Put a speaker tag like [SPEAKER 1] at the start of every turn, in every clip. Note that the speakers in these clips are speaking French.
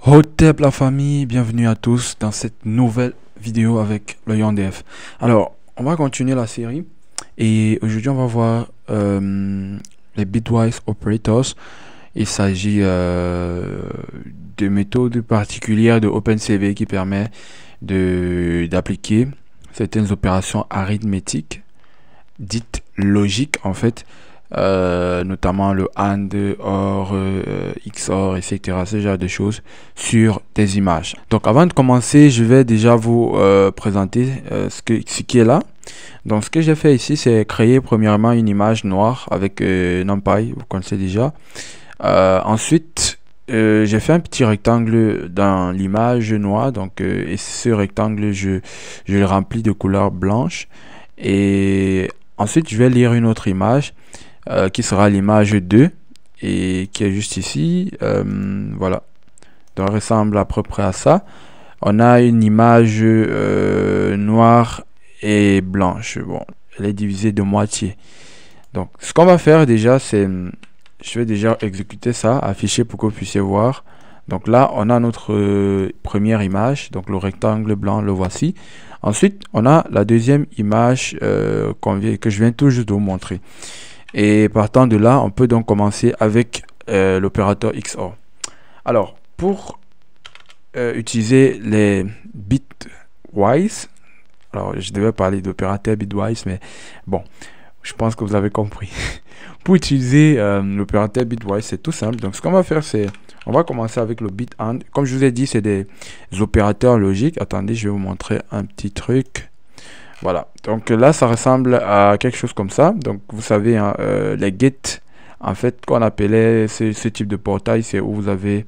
[SPEAKER 1] Hotep la famille, bienvenue à tous dans cette nouvelle vidéo avec le YonDF. Alors, on va continuer la série et aujourd'hui on va voir les bitwise operators. Il s'agit de méthodes particulières de OpenCV qui permet d'appliquer certaines opérations arithmétiques dites logiques en fait. Notamment le AND, OR, XOR, etc. Ce genre de choses sur des images. Donc avant de commencer, je vais déjà vous présenter ce qui est là. Donc ce que j'ai fait ici, c'est créer premièrement une image noire avec NumPy, vous connaissez déjà. Ensuite, j'ai fait un petit rectangle dans l'image noire. Donc, et ce rectangle, je le remplis de couleur blanche. Et ensuite, je vais lire une autre image. Qui sera l'image 2 et qui est juste ici. Voilà, donc ressemble à peu près à ça. On a une image noire et blanche. Bon, elle est divisée de moitié. Donc ce qu'on va faire déjà, c'est je vais déjà exécuter ça, afficher pour que vous puissiez voir. Donc là on a notre première image, donc le rectangle blanc, le voici. Ensuite on a la deuxième image que je viens tout juste de vous montrer. Et partant de là, on peut donc commencer avec l'opérateur XOR. Alors, pour utiliser les bitwise, alors je devais parler d'opérateur bitwise, mais bon, je pense que vous avez compris. Pour utiliser l'opérateur bitwise, c'est tout simple. Donc, ce qu'on va faire, c'est, on va commencer avec le bit AND. Comme je vous ai dit, c'est des opérateurs logiques. Attendez, je vais vous montrer un petit truc. Voilà, donc là ça ressemble à quelque chose comme ça. Donc vous savez, hein, les get, en fait, qu'on appelait ce type de portail, c'est où vous avez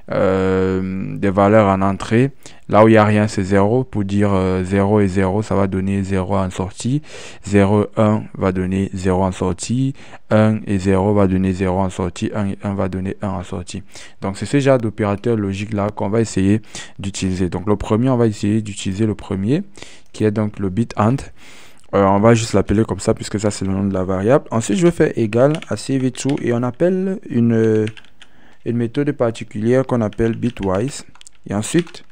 [SPEAKER 1] des valeurs en entrée. Là où il n'y a rien, c'est 0. Pour dire 0 et 0, ça va donner 0 en sortie. 0, 1 va donner 0 en sortie. 1 et 0 va donner 0 en sortie. 1 et 1 va donner 1 en sortie. Donc c'est ce genre d'opérateur logique là qu'on va essayer d'utiliser. Donc le premier, on va essayer d'utiliser le premier, qui est donc le bit AND. On va juste l'appeler comme ça, puisque ça c'est le nom de la variable. Ensuite, je vais faire égal à cv2 et on appelle une méthode particulière qu'on appelle bitwise. Et ensuite,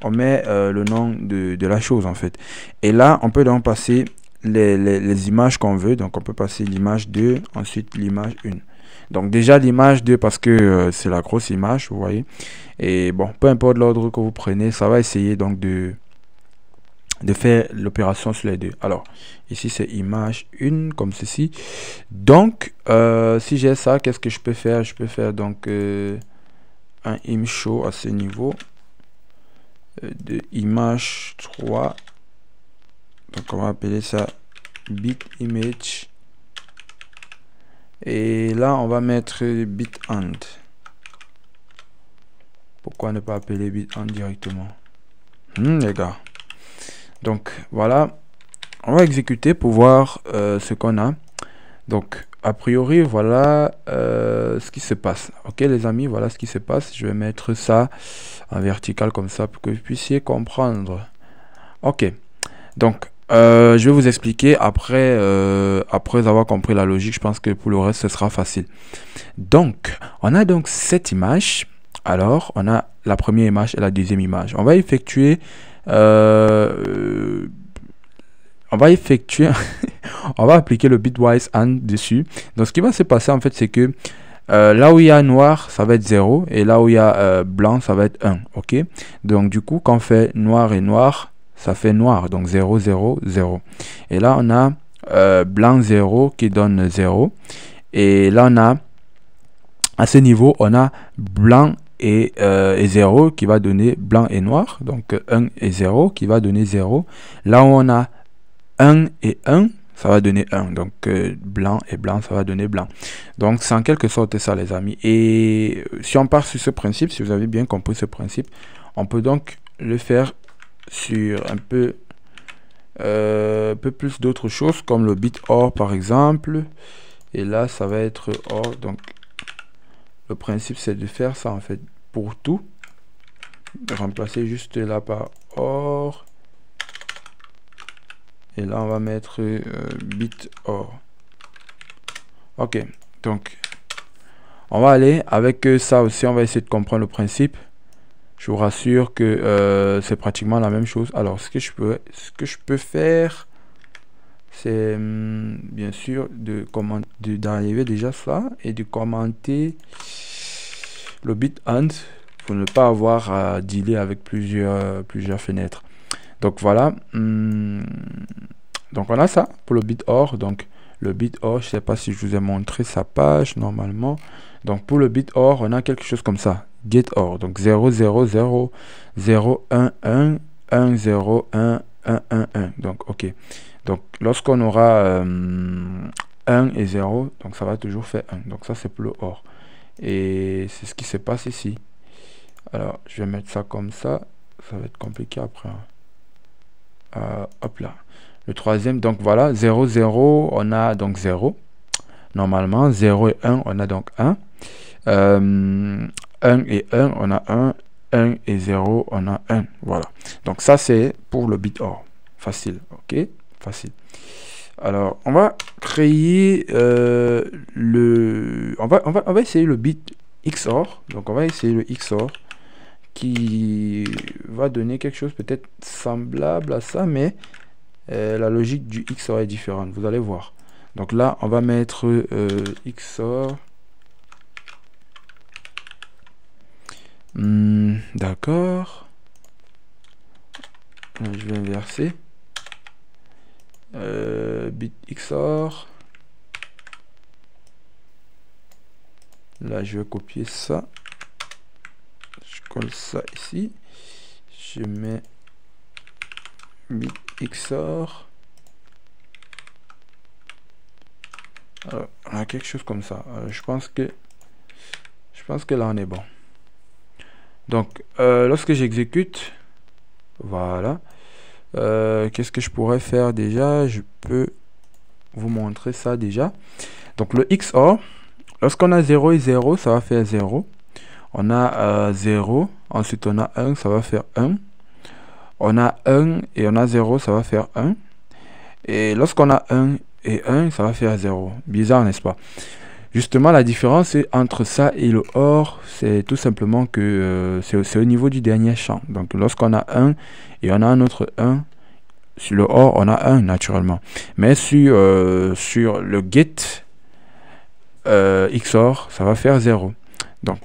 [SPEAKER 1] on met le nom de la chose en fait. Et là, on peut donc passer les images qu'on veut. Donc, on peut passer l'image 2, ensuite l'image 1. Donc, déjà l'image 2 parce que c'est la grosse image, vous voyez. Et bon, peu importe l'ordre que vous prenez, ça va essayer donc de faire l'opération sur les deux. Alors, ici, c'est image 1, comme ceci. Donc, si j'ai ça, qu'est-ce que je peux faire? Je peux faire donc un imshow à ce niveau de image 3. Donc, on va appeler ça bitImage. Et là, on va mettre bitAND. Pourquoi ne pas appeler bitAND directement? Les gars. Donc voilà, on va exécuter pour voir ce qu'on a. Donc a priori voilà ce qui se passe. Ok les amis, voilà ce qui se passe. Je vais mettre ça en vertical comme ça pour que vous puissiez comprendre. Ok, donc je vais vous expliquer après avoir compris la logique. Je pense que pour le reste ce sera facile. Donc on a donc cette image. Alors on a la première image et la deuxième image. On va effectuer on va appliquer le bitwise AND dessus. Donc ce qui va se passer en fait, c'est que là où il y a noir, ça va être 0, et là où il y a blanc, ça va être 1. Ok, donc du coup quand on fait noir et noir, ça fait noir, donc 0 0 0. Et là on a blanc 0 qui donne 0, et là on a à ce niveau on a blanc et 0 qui va donner blanc et noir, donc 1 et 0 qui va donner 0. Là où on a 1 et 1, ça va donner 1, donc blanc et blanc, ça va donner blanc. Donc c'est en quelque sorte ça les amis. Et si on part sur ce principe, si vous avez bien compris ce principe, on peut donc le faire sur un peu plus d'autres choses, comme le bit OR par exemple. Et là ça va être OR, donc le principe c'est de faire ça en fait pour tout, de remplacer juste là par OR, et là on va mettre bit OR. Ok, donc on va aller avec ça aussi, on va essayer de comprendre le principe. Je vous rassure que c'est pratiquement la même chose. Alors, ce que je peux faire, c'est bien sûr d'arriver déjà ça et de commenter le bit end pour ne pas avoir à dealer avec plusieurs fenêtres. Donc voilà. Donc on a ça pour le bit OR. Donc le bit OR, je sais pas si je vous ai montré sa page normalement. Donc pour le bit OR, on a quelque chose comme ça. Get OR. Donc 0, 0, 0, 0, 1, 1, 1, 0, 1, 1, 1, 1. Donc ok. Donc lorsqu'on aura 1 et 0, donc ça va toujours faire 1. Donc ça c'est pour le OR. Et c'est ce qui se passe ici. Alors je vais mettre ça comme ça. Ça va être compliqué après. Hop là. Le troisième, donc voilà, 0, 0, on a donc 0. Normalement, 0 et 1, on a donc 1. 1 et 1, on a 1. 1 et 0, on a 1. Voilà. Donc ça, c'est pour le bit OR. Facile, ok? Facile. Alors, on va créer on va essayer le bit XOR. Donc, on va essayer le XOR qui va donner quelque chose peut-être semblable à ça, mais la logique du XOR est différente, vous allez voir. Donc là, on va mettre XOR. D'accord. Je vais inverser. Bit XOR. Là, je vais copier ça. Je colle ça ici. Je mets bit XOR. Alors, on a quelque chose comme ça. Je pense que là on est bon. Donc lorsque j'exécute, voilà. Qu'est-ce que je pourrais faire déjà? Je peux vous montrer ça déjà. Donc le XOR, lorsqu'on a 0 et 0, ça va faire 0. On a 0, ensuite on a 1, ça va faire 1. On a 1 et on a 0, ça va faire 1. Et lorsqu'on a 1 et 1, ça va faire 0. Bizarre, n'est-ce pas? Justement, la différence entre ça et le OR, c'est tout simplement que c'est au niveau du dernier champ. Donc, lorsqu'on a 1 et on a un autre 1, sur le OR, on a 1 naturellement. Mais sur le get XOR, ça va faire 0. Donc,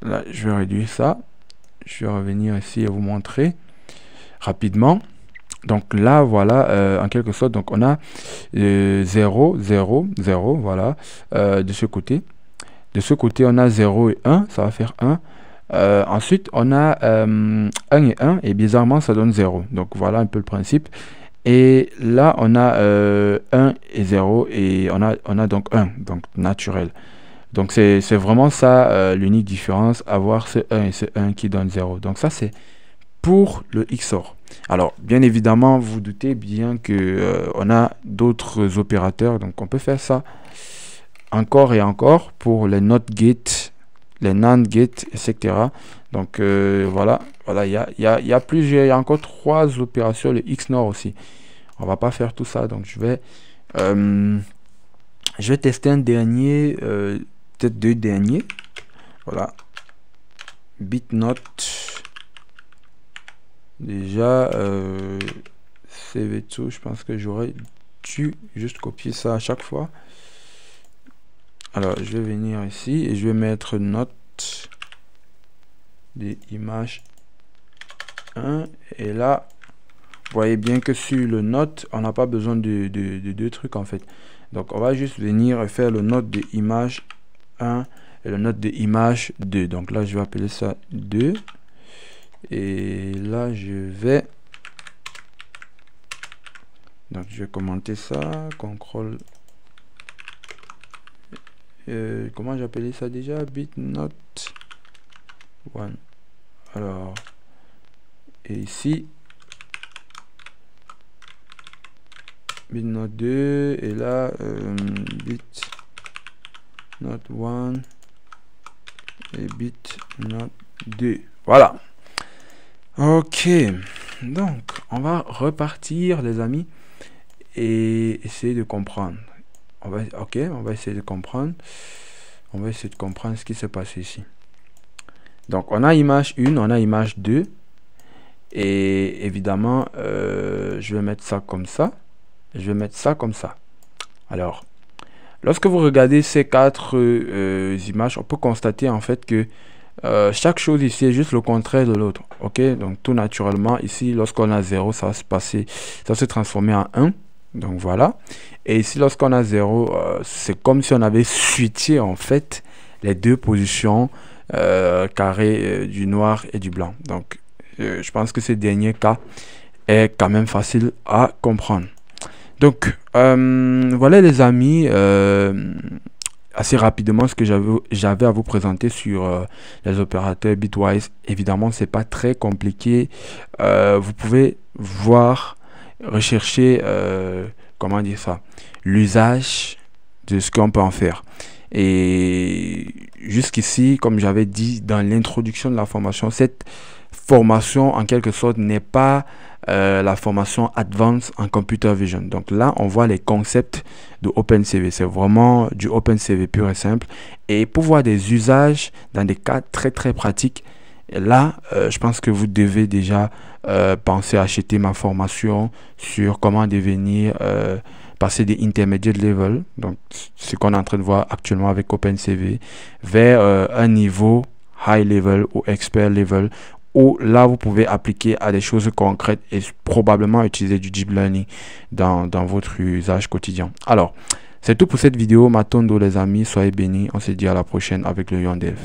[SPEAKER 1] là, je vais réduire ça. Je vais revenir ici et vous montrer rapidement. Donc là, voilà, en quelque sorte, donc on a 0, 0, 0, voilà, de ce côté. De ce côté, on a 0 et 1, ça va faire 1. Ensuite, on a 1 et 1, et bizarrement, ça donne 0. Donc voilà un peu le principe. Et là, on a 1 et 0, et on a donc 1, donc naturel. Donc c'est vraiment ça, l'unique différence, avoir ce 1 et ce 1 qui donne 0. Donc ça, c'est pour le XOR. Alors, bien évidemment, vous vous doutez bien que on a d'autres opérateurs, donc on peut faire ça encore et encore pour les NOT gate, les NAND gate, etc. Donc voilà, il y a plusieurs, il y a encore 3 opérations, le XNOR aussi. On va pas faire tout ça, donc je vais tester un dernier, peut-être 2 derniers. Voilà, BitNote. Déjà, CV2, je pense que j'aurais dû juste copier ça à chaque fois. Alors, je vais venir ici et je vais mettre note des images 1. Et là, vous voyez bien que sur le note, on n'a pas besoin de 2 trucs en fait. Donc, on va juste venir faire le note de image 1 et le note de image 2. Donc là, je vais appeler ça 2. Et là, je vais commenter ça. Contrôle. Comment j'appelais ça déjà? BitNote 1. Alors, et ici, BitNote 2. Et là, BitNote 1 et BitNote 2. Voilà. Ok, donc on va repartir les amis et essayer de comprendre. On va essayer de comprendre. On va essayer de comprendre ce qui s'est passé ici. Donc, on a image 1, on a image 2. Et évidemment, je vais mettre ça comme ça. Je vais mettre ça comme ça. Alors, lorsque vous regardez ces quatre images, on peut constater en fait que chaque chose ici est juste le contraire de l'autre. Ok, donc tout naturellement, ici, lorsqu'on a 0, ça va se passer, ça va se transformer en 1. Donc voilà. Et ici, lorsqu'on a 0, c'est comme si on avait switché en fait les deux positions carrées du noir et du blanc. Donc, je pense que ce dernier cas est quand même facile à comprendre. Donc, voilà les amis, assez rapidement ce que j'avais à vous présenter sur les opérateurs Bitwise. Évidemment, c'est pas très compliqué. Vous pouvez voir, rechercher, comment dire ça, l'usage de ce qu'on peut en faire. Et jusqu'ici, comme j'avais dit dans l'introduction de la formation, cette formation en quelque sorte n'est pas la formation Advanced en Computer Vision. Donc là, on voit les concepts de OpenCV. C'est vraiment du OpenCV pur et simple. Et pour voir des usages dans des cas très très pratiques, là, je pense que vous devez déjà penser à acheter ma formation sur comment devenir passer des intermediate level, donc ce qu'on est en train de voir actuellement avec OpenCV, vers un niveau high level ou expert level, où là vous pouvez appliquer à des choses concrètes et probablement utiliser du deep learning dans votre usage quotidien. Alors, c'est tout pour cette vidéo. Matondo les amis, soyez bénis. On se dit à la prochaine avec le Lion Dev.